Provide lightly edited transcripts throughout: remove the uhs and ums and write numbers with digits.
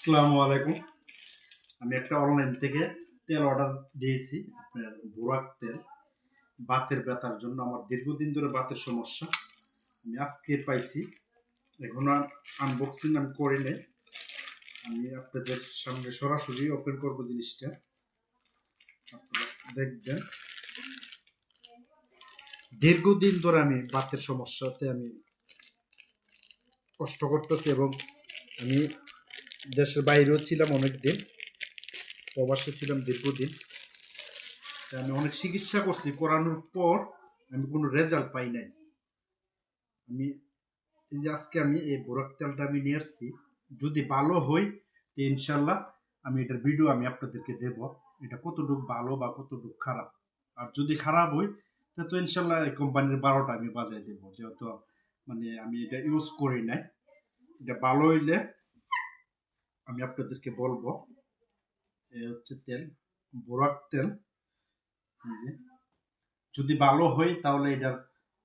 আসসালামু আলাইকুম। আমি একটা অনলাইন থেকে তেল অর্ডার দিয়েছি, আপনার বোরাক তেল। বাতের ব্যথার জন্য আমার দীর্ঘদিন ধরে বাতের সমস্যা। আমি আজকে পাইছি। এখন আর আনবক্সিং আমি করি নাই। আমি আপনাদের সামনে সরাসরি ওপেন করব জিনিসটা। আপনারা দেখবেন। দীর্ঘদিন ধরে আমি বাতের সমস্যাতে আমি কষ্ট করতেছি এবং আমি দেশের বাইরেও ছিলাম অনেকদিন, প্রবাসে ছিলাম দীর্ঘদিন। আমি অনেক চিকিৎসা করছি, করানোর পর আমি কোনো রেজাল্ট পাই নাই। আমি এই যে আজকে আমি এই বোরাক তেলটা আমি নিয়ে আসছি, যদি ভালো হই তো ইনশাল্লাহ আমি এটার ভিডিও আমি আপনাদেরকে দেব, এটা কতটুকু ভালো বা কতটুকু খারাপ। আর যদি খারাপ হই তো ইনশাল্লাহ এই কোম্পানির 12টা আমি বাজায় দেবো, যেহেতু মানে আমি এটা ইউজ করি নাই। এটা ভালো হইলে আমি আপনাদেরকে বলবো। এ হচ্ছে তেল, বোরাক তেল। এই যে যদি ভালো হয় তাহলে এটার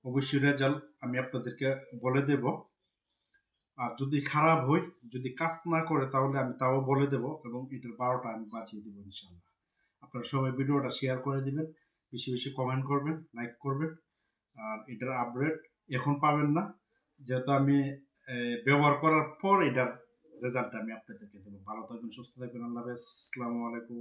অবশ্যই রেজাল্ট আমি আপনাদেরকে বলে দেব। আর যদি খারাপ হয়, যদি কাজ না করে, তাহলে আমি তাও বলে দেব এবং এটার 12টা আমি বাঁচিয়ে দেবো ইনশাল্লাহ। আপনারা সবাই ভিডিওটা শেয়ার করে দিবেন, বেশি বেশি কমেন্ট করবেন, লাইক করবেন। আর এটার আপডেট এখন পাবেন না, যেহেতু আমি ব্যবহার করার পর এটার রেজাল্টটা আমি আপনাদেরকে দেবো। ভালো থাকবেন, সুস্থ থাকবেন। আল্লাহ হাফেজ। আসসালামু আলাইকুম।